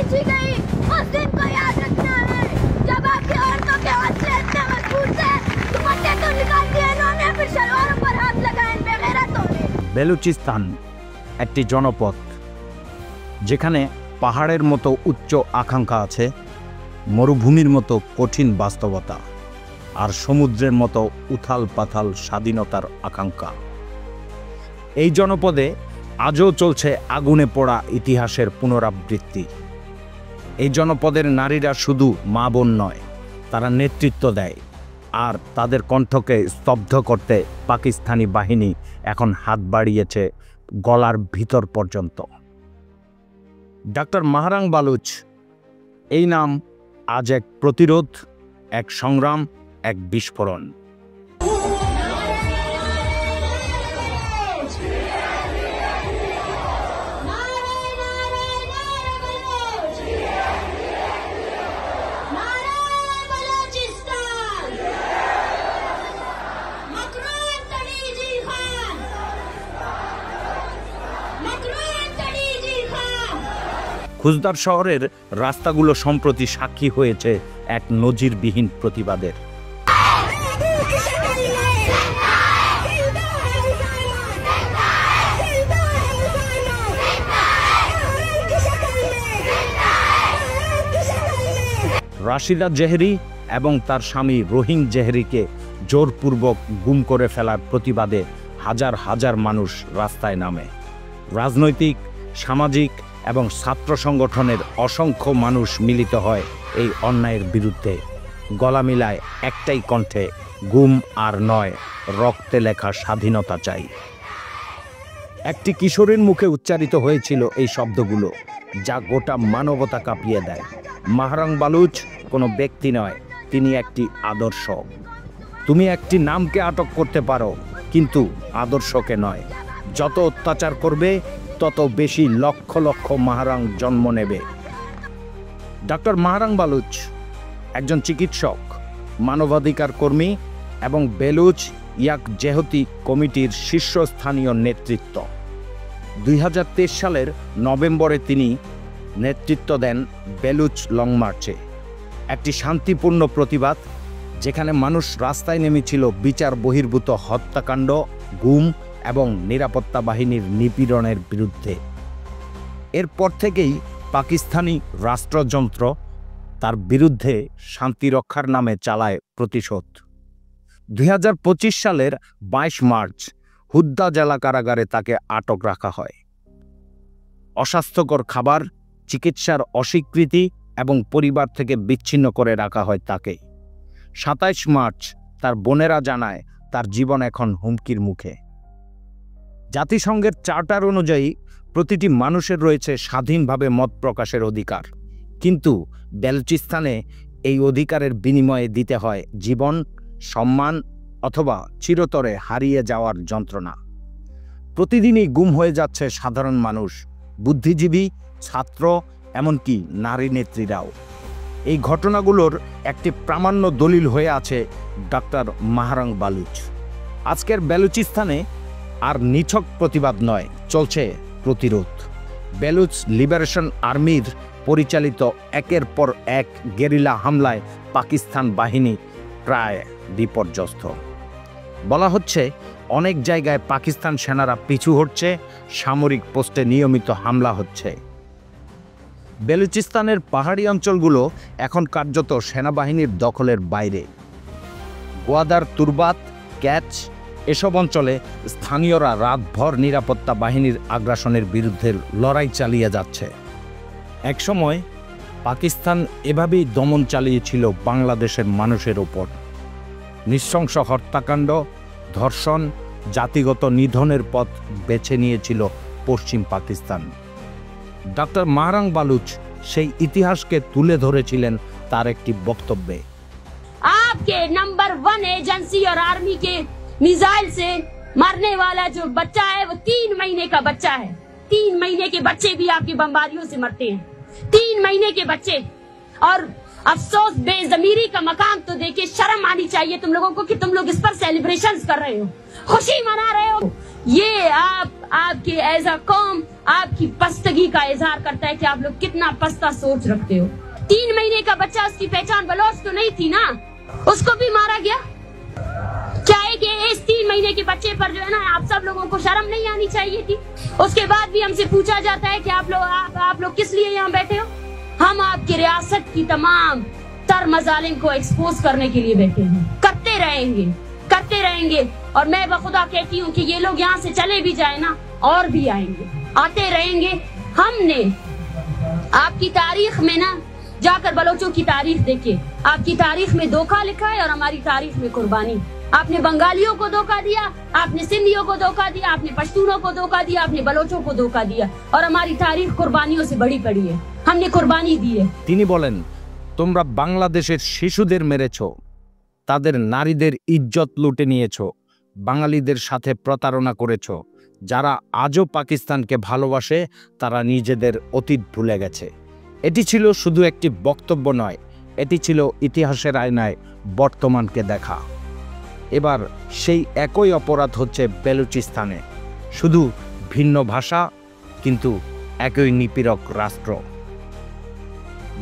पूछी गई, उस दिन को याद रखना है जब आपकी औरतों के हौसले इतने मजबूत थे, दुपट्टे तो निकाल दिए इन्होंने, फिर शलवारों पर हाथ लगाए बेगैरतों ने। বেলুচিস্তান একটি জনপদ যেখানে পাহাড়ের মতো উচ্চ আকাঙ্ক্ষা আছে, মরুভূমির মতো কঠিন বাস্তবতা আর সমুদ্রের মতো উথাল পাথাল স্বাধীনতার আকাঙ্ক্ষা। এই জনপদে আজও চলছে আগুনে পোড়া ইতিহাসের পুনরাবৃত্তি। এই জনপদের নারীরা শুধু মা বোন নয়, তারা নেতৃত্ব দেয়, আর তাদের কণ্ঠকে স্তব্ধ করতে পাকিস্তানি বাহিনী এখন হাত বাড়িয়েছে গলার ভিতর পর্যন্ত। ডাক্তার মাহরাং বালুচ এই নাম আজ এক প্রতিরোধ, এক সংগ্রাম, এক বিস্ফোরণ। খুজদার শহরের রাস্তাগুলো সম্প্রতি সাক্ষী হয়েছে এক নজিরবিহীন প্রতিবাদের। রাশিদা জেহরি এবং তার স্বামী রহিম জেহরিকে জোরপূর্বক গুম করে ফেলার প্রতিবাদে হাজার হাজার মানুষ রাস্তায় নামে। রাজনৈতিক, সামাজিক এবং ছাত্র সংগঠনের অসংখ্য মানুষ মিলিত হয় এই অন্যায়ের বিরুদ্ধে। গলা মিলায় একটাই কণ্ঠে, গুম আর নয়, রক্তে লেখা স্বাধীনতা চাই। একটি কিশোরীর মুখে উচ্চারিত হয়েছিল এই শব্দগুলো, যা গোটা মানবতা কাঁপিয়ে দেয়। মাহরাং বালুচ কোনো ব্যক্তি নয়, তিনি একটি আদর্শ। তুমি একটি নামকে আটক করতে পারো, কিন্তু আদর্শকে নয়। যত অত্যাচার করবে তত বেশি লক্ষ লক্ষ মাহরাং জন্ম নেবে। ডক্টর মাহরাং বালুচ একজন চিকিৎসক, মানবাধিকার কর্মী এবং বেলুচ ইয়াক জেহতি কমিটির শীর্ষস্থানীয় নেতৃত্ব। 2023 সালের নভেম্বরে তিনি নেতৃত্ব দেন বেলুচ লং মার্চে, একটি শান্তিপূর্ণ প্রতিবাদ যেখানে মানুষ রাস্তায় নেমেছিল বিচার বহির্ভূত হত্যাকাণ্ড, গুম এবং নিরাপত্তা বাহিনীর নিপীড়নের বিরুদ্ধে। এরপর থেকেই পাকিস্তানি রাষ্ট্রযন্ত্র তার বিরুদ্ধে শান্তি রক্ষার নামে চালায় প্রতিশোধ। 2025 সালের 22 মার্চ হুদ্দা জেলা কারাগারে তাকে আটক রাখা হয়। অস্বাস্থ্যকর খাবার, চিকিৎসার অস্বীকৃতি এবং পরিবার থেকে বিচ্ছিন্ন করে রাখা হয় তাকে। 27 মার্চ তার বোনেরা জানায় তার জীবন এখন হুমকির মুখে। জাতিসংঘের চার্টার অনুযায়ী প্রতিটি মানুষের রয়েছে স্বাধীনভাবে মত প্রকাশের অধিকার, কিন্তু বেলুচিস্তানে এই অধিকারের বিনিময়ে দিতে হয় জীবন, সম্মান অথবা চিরতরে হারিয়ে যাওয়ার যন্ত্রণা। প্রতিদিনই গুম হয়ে যাচ্ছে সাধারণ মানুষ, বুদ্ধিজীবী, ছাত্র, এমনকি নারী নেত্রীরাও। এই ঘটনাগুলোর একটি প্রামাণ্য দলিল হয়ে আছে ডাক্তার মাহরাং বালুচ। আজকের বেলুচিস্তানে আর নিছক প্রতিবাদ নয়, চলছে প্রতিরোধ। বেলুচ লিবারেশন আর্মির পরিচালিত একের পর এক গেরিলা হামলায় পাকিস্তান বাহিনী প্রায় বিপর্যস্ত। বলা হচ্ছে অনেক জায়গায় পাকিস্তান সেনারা পিছু হটছে, সামরিক পোস্টে নিয়মিত হামলা হচ্ছে। বেলুচিস্তানের পাহাড়ি অঞ্চলগুলো এখন কার্যত সেনাবাহিনীর দখলের বাইরে। গোয়াদার, তুরবাত, ক্যাচ এসব অঞ্চলে স্থানীয়রা রাতভর নিরাপত্তা বাহিনীর আগ্রাসনের বিরুদ্ধে লড়াই চালিয়ে যাচ্ছে। একসময় পাকিস্তান এভাবেই দমন চালিয়েছিল বাংলাদেশের মানুষের ওপর। নৃশংস হত্যাকাণ্ড, ধর্ষণ, জাতিগত নিধনের পথ বেছে নিয়েছিল পশ্চিম পাকিস্তান। ডক্টর মাহরাং বালুচ সেই ইতিহাসকে তুলে ধরেছিলেন তার একটি বক্তব্যে। आपके नंबर 1 एजेंसी और आर्मी के मिसाइल से मरने वाला जो बच्चा है वो 3 महीने का बच्चा है। 3 महीने के बच्चे भी आपकी बमबारियों से मरते हैं। 3 महीने के बच्चे। और अफसोस, बेजमीरी का मकाम तो देखिए, शर्म आनी चाहिए तुम लोगों को कि तुम लोग इस पर सेलिब्रेशंस कर रहे हो, खुशी मना रहे हो। ये आप आपके एज अ कौम आपकी पस्तगी का इजहार करता है कि आप लोग कितना पस्ता सोच रखते हो। 3 महीने का बच्चा, उसकी पहचान बलोच तो नहीं थी ना, उसको भी मारा गया। क्या है कि इस 3 महीने के बच्चे पर जो है ना, आप सब लोगों को शर्म नहीं आनी चाहिए थी? उसके बाद भी हमसे पूछा जाता है कि आप लोग किस लिए यहाँ बैठे हो? हम आपकी रियासत की तमाम तर मजालिम को एक्सपोज करने के लिए बैठे हैं। करते रहेंगे और मैं बखुदा कहती हूँ कि ये लोग यहाँ से चले भी जाए ना, और भी आते रहेंगे। हमने आपकी तारीख में ना जाकर बलोचों की तारीख देखिए, आपकी तारीख में धोखा लिखा है और हमारी तारीख में कुर्बानी। आपने बंगालियों को धोखा दिया, आपने सिंधियों को धोखा दिया, आपने पश्तूनों को धोखा दिया, आपने बलोचों को धोखा दिया, और हमारी तारीख कुर्बानियों से बड़ी पड़ी है। हमने कुर्बानी दी है। তিনি বলেন, তোমরা বাংলাদেশের শিশুদের মেরেছো, তাদের নারীদের ইজ্জত লুটে নিয়েছো, বাঙালিদের সাথে প্রতারণা করেছো। যারা আজও পাকিস্তানকে ভালোবাসে তারা নিজেদের অতীত ভুলে গেছে। এটি ছিল শুধু একটি বক্তব্য নয়, এটি ছিল ইতিহাসের আয়নায় বর্তমানকে দেখা। এবার সেই একই অপরাধ হচ্ছে বেলুচিস্তানে, শুধু ভিন্ন ভাষা কিন্তু একই নিপীড়ক রাষ্ট্র।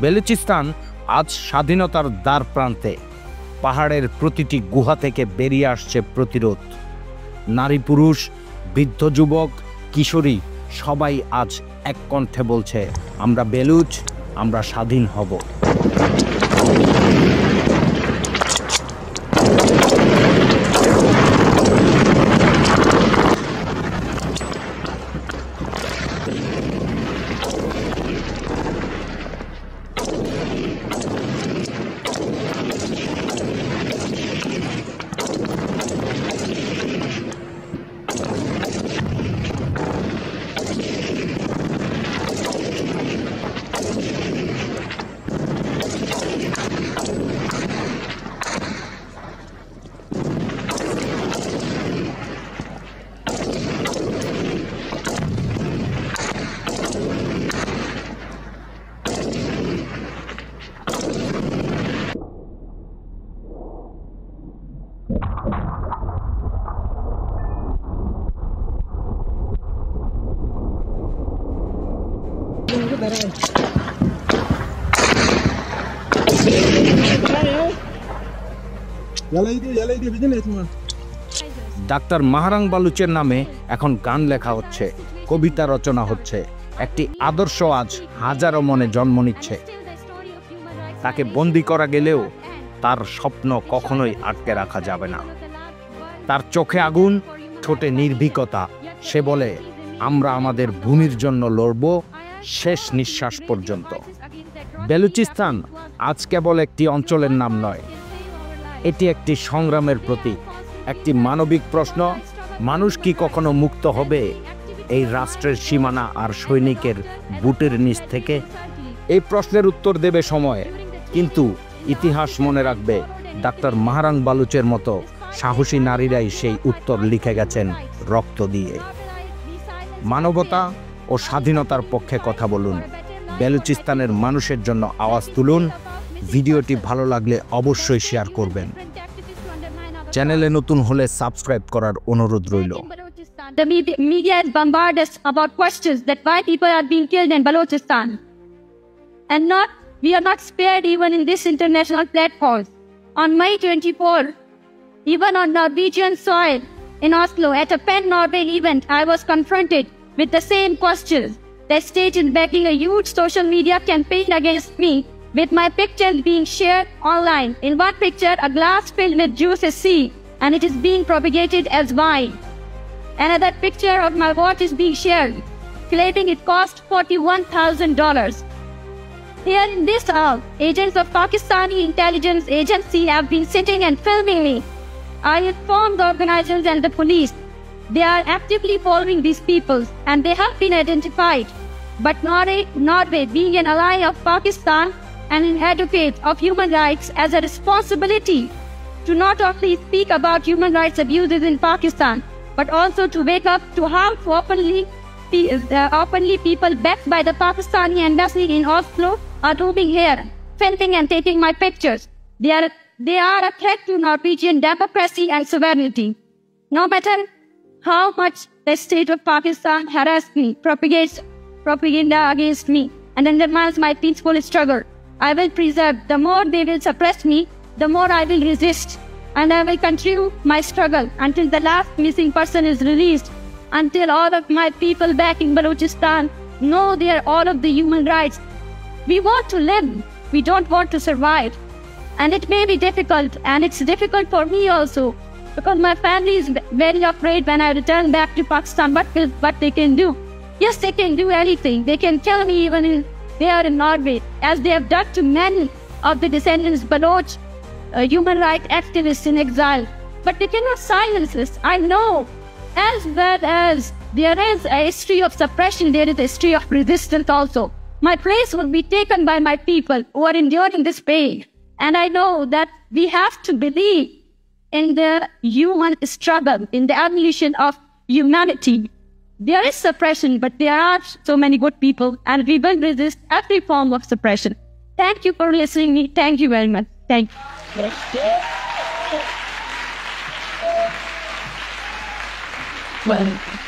বেলুচিস্তান আজ স্বাধীনতার দ্বার প্রান্তে। পাহাড়ের প্রতিটি গুহা থেকে বেরিয়ে আসছে প্রতিরোধ। নারী পুরুষ, বৃদ্ধ যুবক, কিশোরী সবাই আজ এক কণ্ঠে বলছে, আমরা বেলুচ, আমরা স্বাধীন হব। ডাক্তার মাহারাং বালুচের নামে এখন গান লেখা হচ্ছে, কবিতা রচনা হচ্ছে। একটি আদর্শ আজ হাজারো মনে জন্ম নিচ্ছে। তাকে বন্দি করা গেলেও তার স্বপ্ন কখনোই আটকে রাখা যাবে না। তার চোখে আগুন, ঠোঁটে নির্ভীকতা। সে বলে, আমরা আমাদের ভূমির জন্য লড়ব শেষ নিঃশ্বাস পর্যন্ত। বেলুচিস্তান আজ কেবল একটি অঞ্চলের নাম নয়, এটি একটি সংগ্রামের প্রতীক, একটি মানবিক প্রশ্ন। মানুষ কি কখনো মুক্ত হবে এই রাষ্ট্রের সীমানা আর সৈনিকের বুটের নিচ থেকে? এই প্রশ্নের উত্তর দেবে সময়, কিন্তু ইতিহাস মনে রাখবে ডাক্তার মাহারাং বালুচের মতো সাহসী নারীরাই সেই উত্তর লিখে গেছেন রক্ত দিয়ে। মানবতা ও স্বাধীনতার পক্ষে কথা বলুন, বেলুচিস্তানের মানুষের জন্য আওয়াজ তুলুন। ভিডিওটি ভালো লাগলে অবশ্যই শেয়ার করবেন। চ্যানেলে নতুন হলে সাবস্ক্রাইব করার অনুরোধ রইল। The media is bombarded us about questions that why people are being killed in Balochistan. And we are not spared even in this international platform. On May 24, even on Norwegian soil in Oslo at a Pan-Norway event, I was confronted with the same questions. The state is backing a huge social media campaign against me, with my pictures being shared online. In one picture, a glass filled with juice is seen, and it is being propagated as wine. Another picture of my watch is being shared, claiming it cost $41,000. Here in this house, agents of Pakistani intelligence agency have been sitting and filming me. I informed the organizers and the police. They are actively following these people, and they have been identified. But Norway, being an ally of Pakistan and an advocate of human rights, has a responsibility to not only speak about human rights abuses in Pakistan, but also to wake up to how openly people backed by the Pakistani embassy in Oslo are roaming here, filming and taking my pictures. They are a threat to Norwegian democracy and sovereignty. No matter how much the state of Pakistan harass me, propagates propaganda against me, and undermines my peaceful struggle. I will preserve. The more they will suppress me, the more I will resist. And I will continue my struggle until the last missing person is released, until all of my people back in Balochistan know they are all of the human rights. We want to live. We don't want to survive. And it may be difficult, and it's difficult for me also, because my family is very afraid when I return back to Pakistan. What they can do? Yes, they can do anything. They can kill me even there in Norway, as they have done to many of the descendants Baloch, human rights activists in exile. But they cannot silence this. I know, as well as there is a history of suppression, there is a history of resistance also. My place will be taken by my people who are enduring this pain. And I know that we have to believe in the human struggle, in the evolution of humanity. There is suppression, but there are so many good people, and we will resist every form of suppression. Thank you for listening to me. Thank you very much. Thank you. Well.